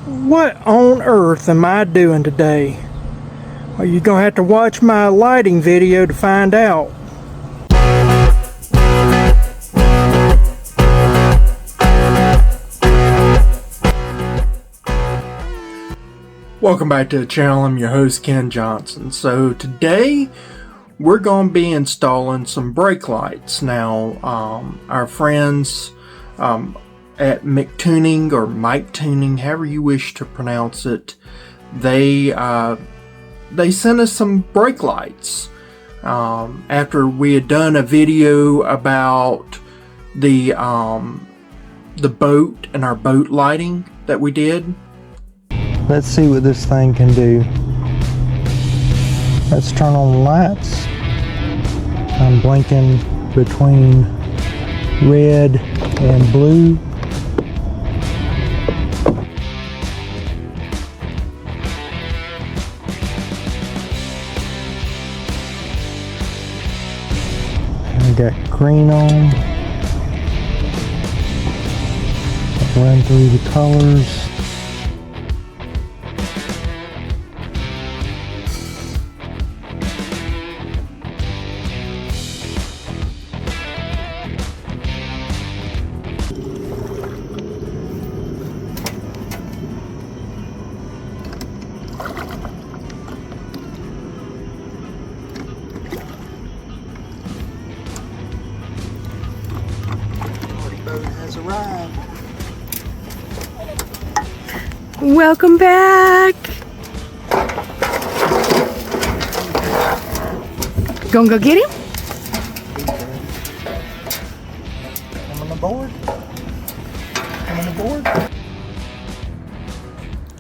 What on earth am I doing today? Well, you're gonna have to watch my lighting video to find out. Welcome back to the channel. I'm your host, Ken Johnson. So today we're going to be installing some brake lights. Now our friends at Mictuning or Mictuning, however you wish to pronounce it, they sent us some brake lights after we had done a video about the boat and our boat lighting that we did. Let's see what this thing can do. Let's turn on the lights. I'm blinking between red and blue. I got green on. Run through the colors. Has arrived. Welcome back. Gonna go get him? Coming aboard. Coming aboard.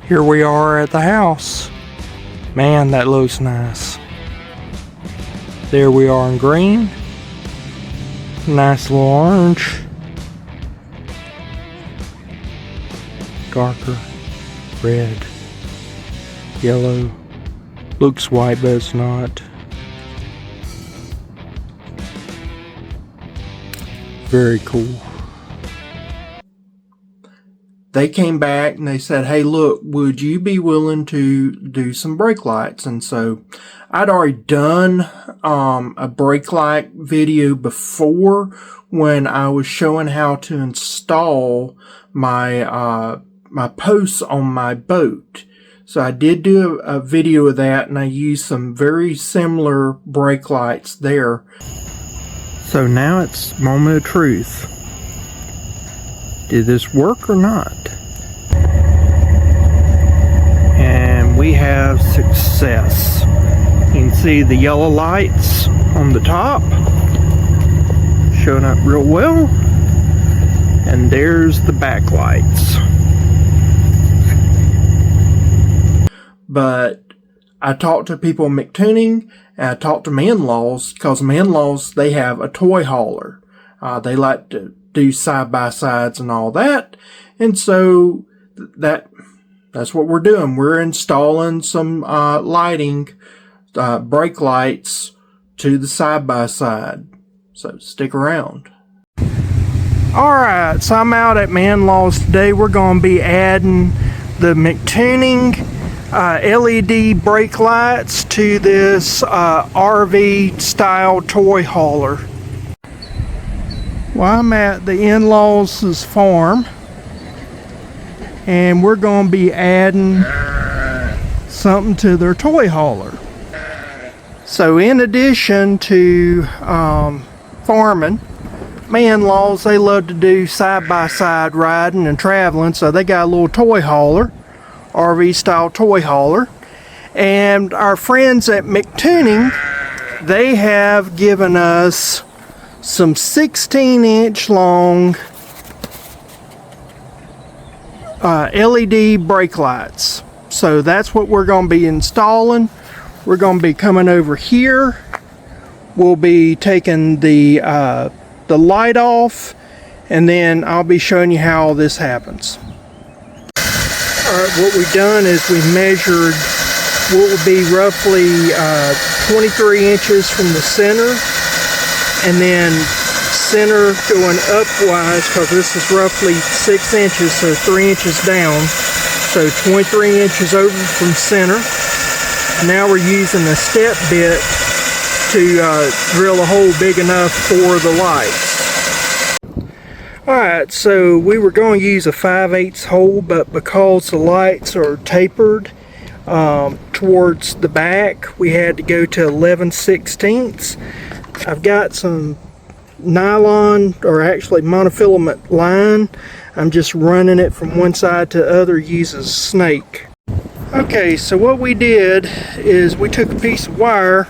Here we are at the house. Man, that looks nice. There we are in green. Nice little orange. Darker red, yellow, looks white but it's not. Very cool. They came back and they said, hey look, would you be willing to do some brake lights? And so I'd already done a brake light video before when I was showing how to install my my posts on my boat. So I did do a video of that, and I used some very similar brake lights there. So now it's moment of truth. Did this work or not? And we have success. You can see the yellow lights on the top showing up real well, and there's the back lights. But I talked to people in Mictuning, and I talked to my in-laws, because my in-laws, they have a toy hauler. They like to do side-by-sides and all that. And so that's what we're doing. We're installing some lighting, brake lights to the side-by-side. So stick around. Alright, so I'm out at my in-laws today. We're going to be adding the Mictuning LED brake lights to this RV style toy hauler. Well, I'm at the in-laws' farm, and we're going to be adding something to their toy hauler. So in addition to farming, my in-laws, they love to do side-by-side riding and traveling, so they got a little toy hauler, RV style toy hauler. And our friends at Mictuning, they have given us some 16-inch long LED brake lights. So that's what we're going to be installing. We're going to be coming over here. We'll be taking the light off, and then I'll be showing you how this happens. Alright, what we've done is we measured what would be roughly 23 inches from the center, and then center going upwise, because this is roughly 6 inches, so 3 inches down. So 23 inches over from center. Now we're using a step bit to drill a hole big enough for the lights. Alright, so we were going to use a 5/8 hole, but because the lights are tapered towards the back, we had to go to 11/16. I've got some nylon, or actually monofilament line. I'm just running it from one side to the other, uses snake. Okay, so what we did is we took a piece of wire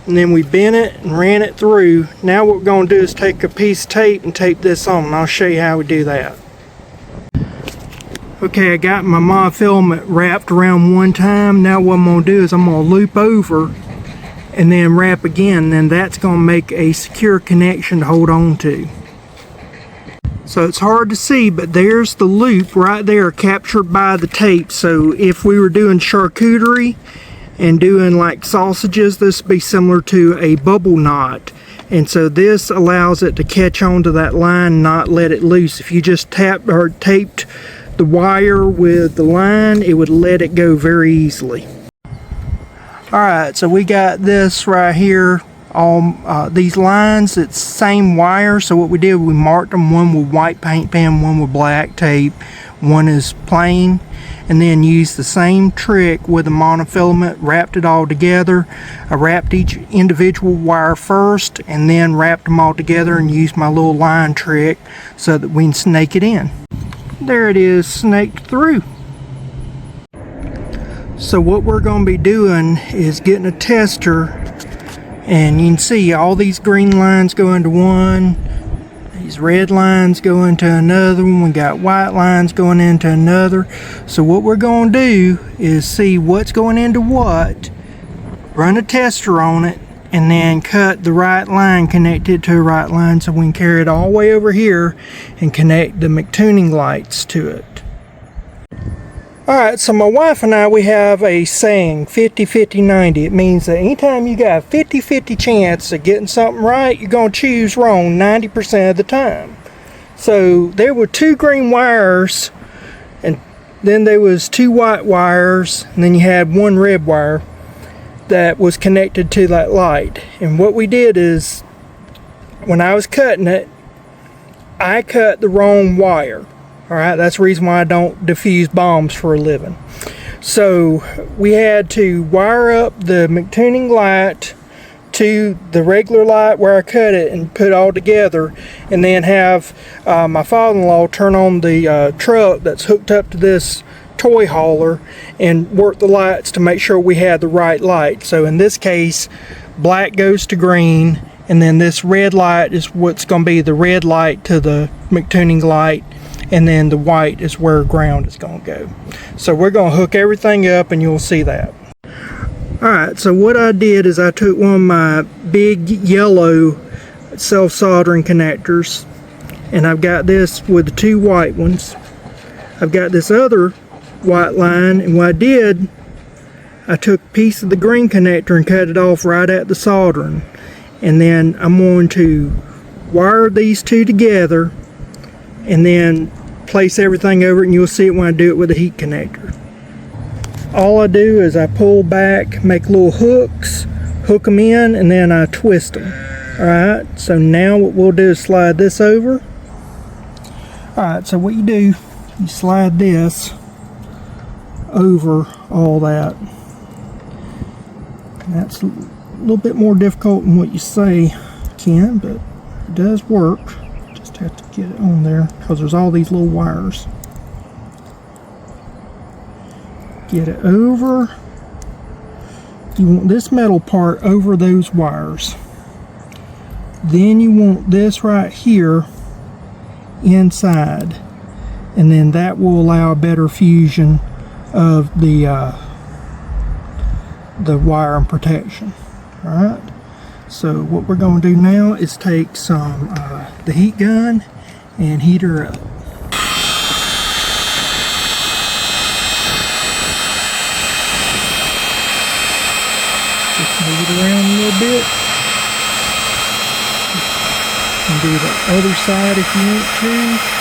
and then we bent it and ran it through. Now what we're going to do is take a piece of tape and tape this on, and I'll show you how we do that. Okay, I got my monofilament wrapped around one time. Now what I'm going to do is I'm going to loop over and then wrap again, and that's going to make a secure connection to hold on to. So it's hard to see, but there's the loop right there captured by the tape. So if we were doing charcuterie and doing like sausages, this would be similar to a bubble knot. And so this allows it to catch onto that line and not let it loose. If you just tapped or taped the wire with the line, it would let it go very easily. Alright, so we got this right here, all these lines, it's same wire. So what we did, we marked them, one with white paint pen, one with black tape, one is plain, and then used the same trick with the monofilament, wrapped it all together. I wrapped each individual wire first and then wrapped them all together and used my little line trick so that we can snake it in. There it is, snaked through. So what we're going to be doing is getting a tester, and you can see all these green lines go into one, these red lines go into another one, we got white lines going into another. So what we're going to do is see what's going into what, run a tester on it, and then cut the right line, connect it to a right line so we can carry it all the way over here and connect the Mictuning lights to it. Alright, so my wife and I, we have a saying, 50-50-90. It means that anytime you got a 50-50 chance of getting something right, you're going to choose wrong 90% of the time. So there were 2 green wires, and then there was 2 white wires, and then you had 1 red wire that was connected to that light. And what we did is, when I was cutting it, I cut the wrong wire. Alright, that's the reason why I don't defuse bombs for a living. So we had to wire up the Mictuning light to the regular light where I cut it and put it all together, and then have my father-in-law turn on the truck that's hooked up to this toy hauler and work the lights to make sure we had the right light. So in this case, black goes to green, and then this red light is what's going to be the red light to the Mictuning light, and then the white is where ground is going to go. So we're going to hook everything up and you'll see that. Alright, so what I did is I took one of my big yellow self-soldering connectors, and I've got this with the 2 white ones. I've got this other white line, and what I did, I took a piece of the green connector and cut it off right at the soldering. And then I'm going to wire these 2 together and then place everything over it, and you'll see it when I do it with a heat connector. All I do is I pull back, make little hooks, hook them in, and then I twist them. Alright, so now what we'll do is slide this over. Alright, so what you do, you slide this over all that. And that's a little bit more difficult than what you say, Ken, but it does work. Just have to get it on there because there's all these little wires. Get it over. You want this metal part over those wires. Then you want this right here inside, and then that will allow a better fusion of the wire and protection. Alright, so what we're going to do now is take some the heat gun and heat her up. Just move it around a little bit. And do the other side if you want to.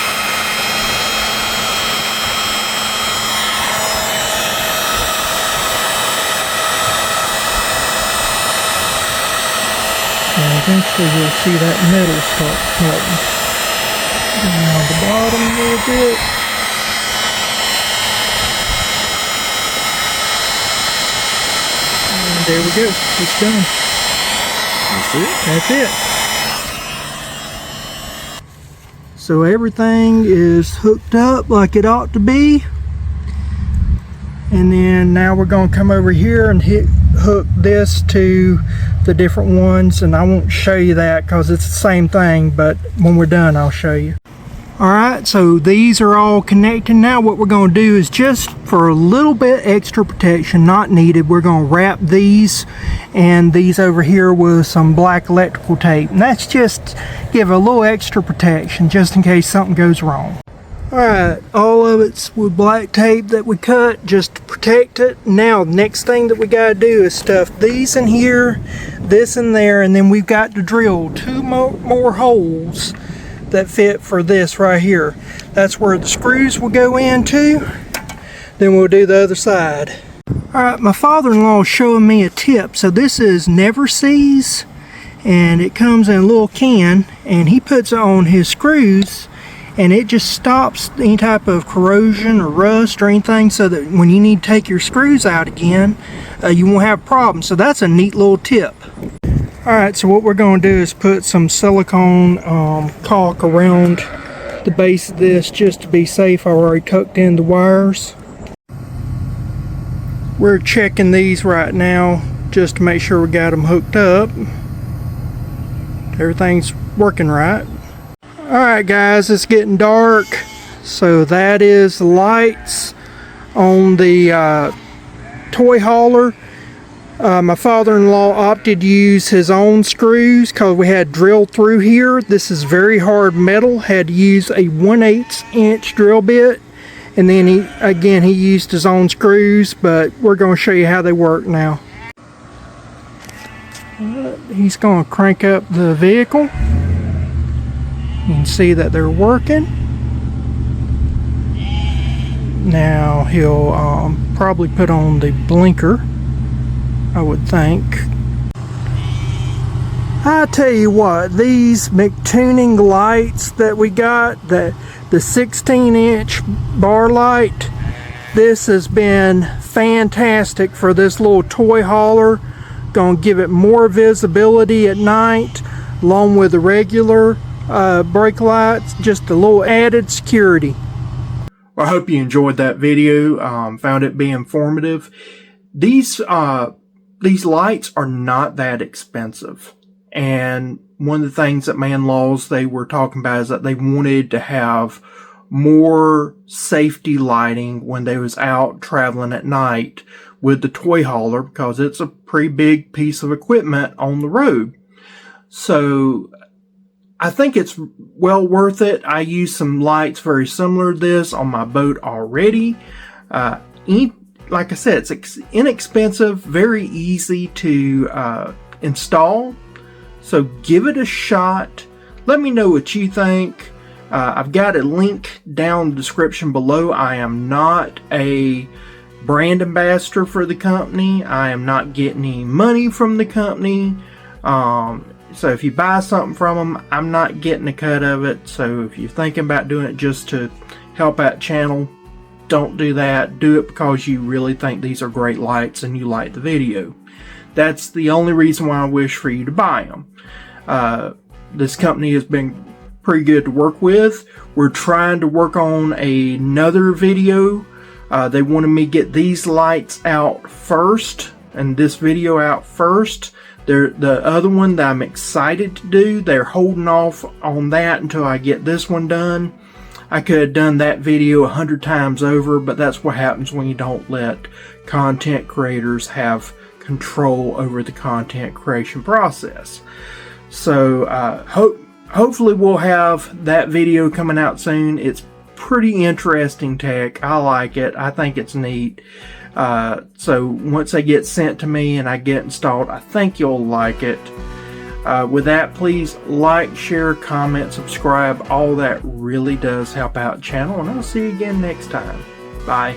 eventually you'll see that metal start melting. Down the bottom a little bit. And there we go. It's done. That's it? That's it. So everything is hooked up like it ought to be. And then now we're going to come over here and hook this to the different ones, and I won't show you that because it's the same thing, but when we're done I'll show you. Alright, so these are all connected. Now what we're going to do is, just for a little bit extra protection, not needed, we're going to wrap these and these over here with some black electrical tape, and that's just give a little extra protection just in case something goes wrong. Alright, all of it's with black tape that we cut just to protect it. Now the next thing that we got to do is stuff these in here, this in there, and then we've got to drill two more holes that fit for this right here. That's where the screws will go into. Then we'll do the other side. Alright, my father-in-law is showing me a tip. So this is Never Seas, and it comes in a little can, and he puts it on his screws, and it just stops any type of corrosion or rust or anything, so that when you need to take your screws out again, you won't have problems. So that's a neat little tip. Alright, so what we're going to do is put some silicone caulk around the base of this just to be safe. I already tucked in the wires. We're checking these right now just to make sure we got them hooked up. Everything's working right. Alright guys, it's getting dark. So that is the lights on the toy hauler. My father-in-law opted to use his own screws because we had drilled through here. This is very hard metal. Had to use a 1/8 inch drill bit, and then he used his own screws, but we're going to show you how they work now. He's going to crank up the vehicle. You can see that they're working. Now he'll probably put on the blinker, I would think. I tell you what, these Mictuning lights that we got, the 16-inch bar light, this has been fantastic for this little toy hauler. Gonna give it more visibility at night, along with the regular brake lights, just a little added security. Well, I hope you enjoyed that video, found it be informative. These lights are not that expensive, and one of the things that man-laws they were talking about is that they wanted to have more safety lighting when they was out traveling at night with the toy hauler, because it's a pretty big piece of equipment on the road. So I think it's well worth it. I use some lights very similar to this on my boat already. Like I said, it's inexpensive, very easy to install. So give it a shot. Let me know what you think. I've got a link down in the description below. I am not a brand ambassador for the company. I am not getting any money from the company. So if you buy something from them, I'm not getting a cut of it. So if you're thinking about doing it just to help out the channel, don't do that. Do it because you really think these are great lights and you like the video. That's the only reason why I wish for you to buy them. This company has been pretty good to work with. We're trying to work on another video. They wanted me to get these lights out first and this video out first. The other one that I'm excited to do, they're holding off on that until I get this one done. I could have done that video 100 times over, but that's what happens when you don't let content creators have control over the content creation process. So hopefully we'll have that video coming out soon. It's pretty interesting tech. I like it. I think it's neat. So once they get sent to me and I get installed, I think you'll like it. With that, please like, share, comment, subscribe. All that really does help out the channel, and I'll see you again next time. Bye.